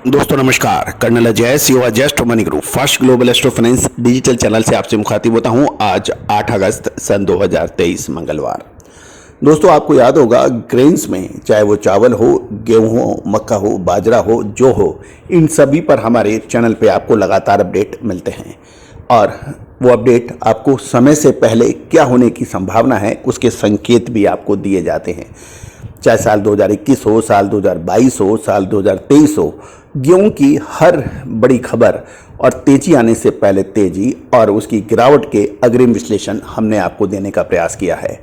दोस्तों नमस्कार, colonel Ajay CO just money group first global astro finance digital channel से आपसे मुखातिब होता हूं। आज 8 अगस्त सन 2023 मंगलवार। दोस्तों आपको याद होगा, ग्रेन्स में चाहे वो चावल हो, गेहूं हो, मक्का हो, बाजरा हो, जो हो, इन सभी पर हमारे चैनल पे आपको लगातार अपडेट मिलते हैं और वो अपडेट आपको समय से पहले क्या होने की संभावना है उसके संकेत भी आपको दिए जाते हैं। चाहे साल 2021 हो, साल 2022 हो, साल 2023 हो, गेहूं की हर बड़ी खबर और तेजी आने से पहले तेजी और उसकी गिरावट के अग्रिम विश्लेषण हमने आपको देने का प्रयास किया है।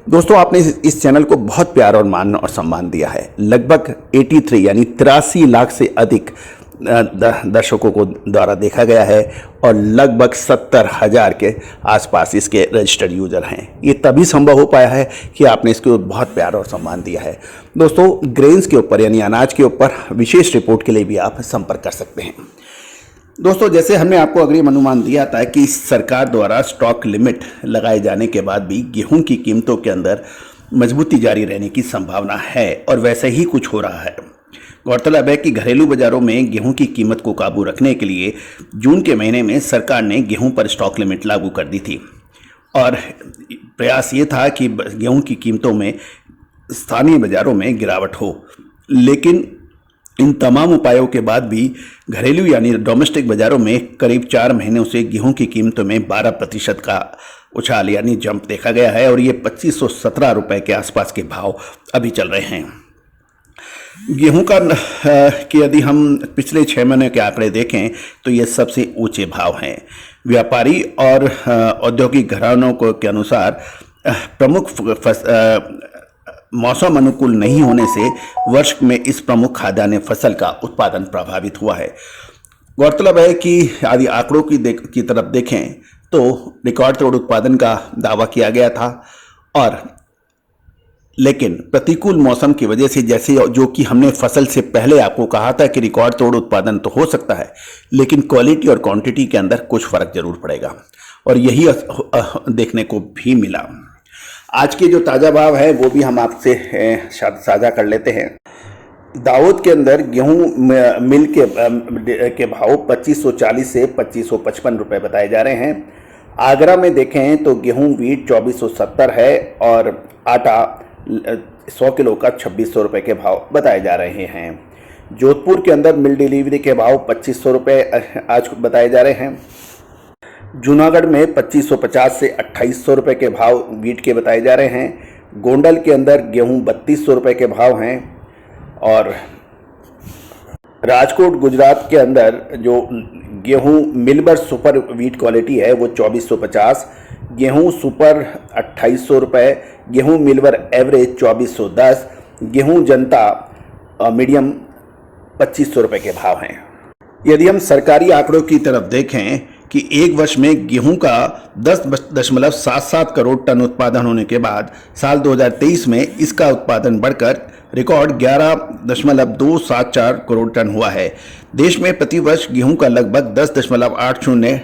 दोस्तों आपने इस चैनल को बहुत प्यार और मान और सम्मान दिया है। लगभग 83 यानी 83 लाख से अधिक दर्शकों को द्वारा देखा गया है और लगभग 70,000 के आसपास इसके रजिस्टर्ड यूजर हैं। ये तभी संभव हो पाया है कि आपने इसको बहुत प्यार और सम्मान दिया है। दोस्तों ग्रेन्स के ऊपर यानी अनाज के ऊपर विशेष रिपोर्ट के लिए भी आप संपर्क कर सकते हैं। दोस्तों जैसे हमने आपको अग्रिम अनुमान दिया था कि सरकार द्वारा स्टॉक लिमिट लगाए जाने के बाद भी गेहूं की कीमतों के अंदर मजबूती जारी रहने की संभावना है और वैसे ही कुछ हो रहा है। गौरतलब है कि घरेलू बाजारों में गेहूं की कीमत को काबू रखने के लिए जून के महीने में सरकार ने गेहूं पर स्टॉक लिमिट लागू कर दी थी और प्रयास ये था कि गेहूं की कीमतों में स्थानीय बाजारों में गिरावट हो। लेकिन इन तमाम उपायों के बाद भी घरेलू यानी डोमेस्टिक बाजारों में करीब 4 महीनों से गेहूं की कीमतों में 12% का उछाल यानी जंप देखा गया है और ये 2517 रुपए के आसपास के भाव अभी चल रहे हैं। गेहूं का कि यदि हम पिछले 6 महीने के आंकड़े देखें तो ये सबसे ऊंचे भाव हैं। व्यापारी और औद्योगिक घरानों को के अनुसार प्रमुख मौसम अनुकूल नहीं होने से वर्ष में इस प्रमुख खाद्यान्न फसल का उत्पादन प्रभावित हुआ है। गौरतलब है कि यदि आंकड़ों की तरफ देखें तो रिकॉर्ड तोड़ उत्पादन का दावा किया गया था और लेकिन प्रतिकूल मौसम की वजह से, जैसे जो कि हमने फसल से पहले आपको कहा था कि रिकॉर्ड तोड़ उत्पादन तो हो सकता है लेकिन क्वालिटी और क्वांटिटी के अंदर कुछ फर्क जरूर पड़ेगा और यही देखने को भी मिला। आज के जो ताज़ा भाव है वो भी हम आपसे साझा कर लेते हैं। दाऊद के अंदर गेहूं मिल के भाव 2540 से 2555 रुपए बताए जा रहे हैं। आगरा में देखें तो गेहूं वीट 2470 है और आटा 100 किलो का 2600 रुपए के भाव बताए जा रहे हैं। जोधपुर के अंदर मिल डिलीवरी के भाव 2500 रुपए आज बताए जा रहे हैं। जूनागढ़ में 2550 से 2800 रुपए के भाव वीट के बताए जा रहे हैं। गोंडल के अंदर गेहूं 3200 रुपए के भाव हैं और राजकोट गुजरात के अंदर जो गेहूं मिलबर सुपर वीट क्वालिटी है वो 2450, गेहूं सुपर 2800 रुपये, गेहूं मिलवर एवरेज 2410, गेहूं जनता मीडियम 2500 रुपये के भाव हैं। यदि हम सरकारी आंकड़ों की तरफ देखें कि एक वर्ष में गेहूं का 10.77 करोड़ टन उत्पादन होने के बाद साल 2023 में इसका उत्पादन बढ़कर रिकॉर्ड 11.274 करोड़ टन हुआ है। देश में प्रति वर्ष गेहूं का लगभग 10.80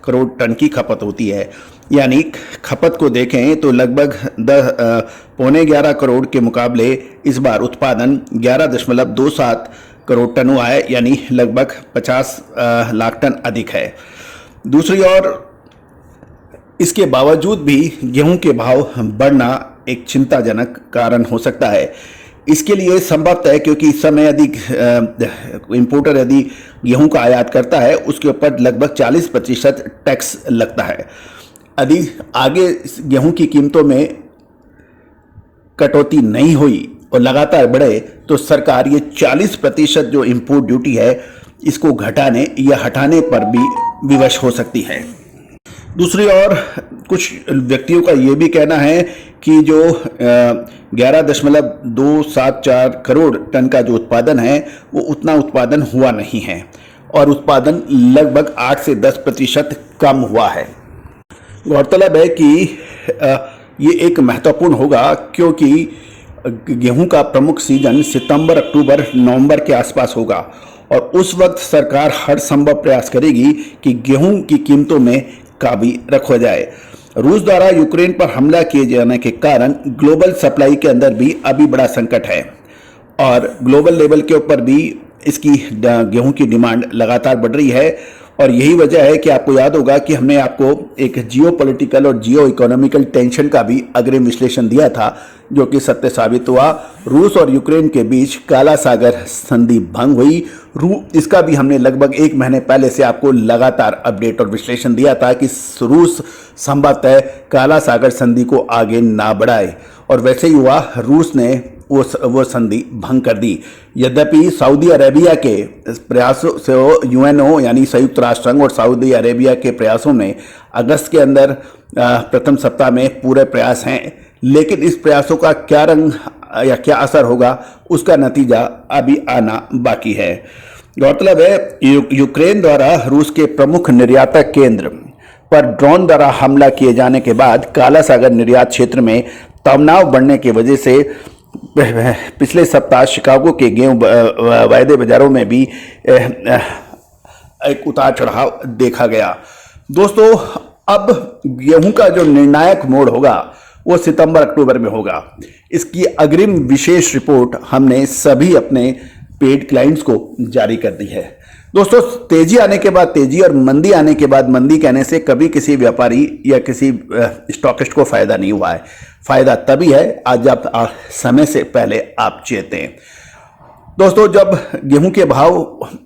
करोड़ टन की खपत होती है। यानी खपत को देखें तो लगभग 11.25 करोड़ के मुकाबले इस बार उत्पादन 11.27 करोड़ टन हुआ है, यानी लगभग 50 लाख टन अधिक है। दूसरी ओर इसके बावजूद भी गेहूं के भाव बढ़ना एक चिंताजनक कारण हो सकता है। इसके लिए संभवतः है क्योंकि इस समय यदि इंपोर्टर यदि गेहूं का आयात करता है उसके ऊपर लगभग 40% टैक्स लगता है। यदि आगे गेहूं की कीमतों में कटौती नहीं हुई और लगातार बढ़े तो सरकार ये 40% जो इंपोर्ट ड्यूटी है इसको घटाने या हटाने पर भी विवश हो सकती है। दूसरी ओर कुछ व्यक्तियों का ये भी कहना है कि जो 11.274 करोड़ टन का जो उत्पादन है वो उतना उत्पादन हुआ नहीं है और उत्पादन लगभग 8 से 10% कम हुआ है। गौरतलब है कि ये एक महत्वपूर्ण होगा क्योंकि गेहूं का प्रमुख सीजन सितंबर, अक्टूबर, नवंबर के आसपास होगा और उस वक्त सरकार हर संभव प्रयास करेगी कि गेहूं की कीमतों में काबू रखा जाए। रूस द्वारा यूक्रेन पर हमला किए जाने के कारण ग्लोबल सप्लाई के अंदर भी अभी बड़ा संकट है और ग्लोबल लेवल के ऊपर भी इसकी गेहूं की डिमांड लगातार बढ़ रही है और यही वजह है कि आपको याद होगा कि हमने आपको एक जियो पॉलिटिकल और जियो इकोनॉमिकल टेंशन का भी अग्रिम विश्लेषण दिया था, जो कि सत्य साबित हुआ। रूस और यूक्रेन के बीच काला सागर संधि भंग हुई। इसका भी हमने लगभग 1 महीने पहले से आपको लगातार अपडेट और विश्लेषण दिया था कि रूस संभवतः काला सागर संधि को आगे ना बढ़ाए, और वैसे ही हुआ। रूस ने वो संधि भंग कर दी। यद्यपि सऊदी अरेबिया के प्रयासों से यूएनओ यानी संयुक्त राष्ट्र संघ और सऊदी अरेबिया के प्रयासों में अगस्त के अंदर प्रथम सप्ताह में पूरे प्रयास हैं, लेकिन इस प्रयासों का क्या रंग या क्या असर होगा उसका नतीजा अभी आना बाकी है। गौरतलब है यूक्रेन द्वारा रूस के प्रमुख निर्यातक केंद्र पर ड्रोन द्वारा हमला किए जाने के बाद काला सागर निर्यात क्षेत्र में तनाव बढ़ने की वजह से पिछले सप्ताह शिकागो के गेहूं वायदे बाजारों में भी एक उतार चढ़ाव देखा गया। दोस्तों, अब गेहूं का जो निर्णायक मोड़ होगा वो सितंबर अक्टूबर में होगा। इसकी अग्रिम विशेष रिपोर्ट हमने सभी अपने पेड क्लाइंट्स को जारी कर दी है। दोस्तों, तेजी आने के बाद तेजी और मंदी आने के बाद मंदी कहने से कभी किसी व्यापारी या किसी स्टॉकिस्ट को फायदा नहीं हुआ है। फायदा तभी है आज जब समय से पहले आप चेतें। दोस्तों, जब गेहूं के भाव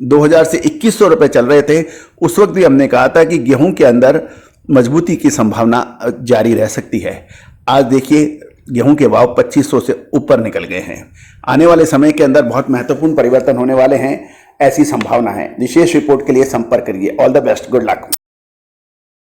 2000 से 2100 रुपए चल रहे थे, उस वक्त भी हमने कहा था कि गेहूं के अंदर मजबूती की संभावना जारी रह सकती है। आज देखिए गेहूं के भाव 2500 से ऊपर निकल गए हैं। आने वाले समय के अंदर बहुत महत्वपूर्ण परिवर्तन होने वाले हैं, ऐसी संभावना है। विशेष रिपोर्ट के लिए संपर्क करिए। All the best, good luck.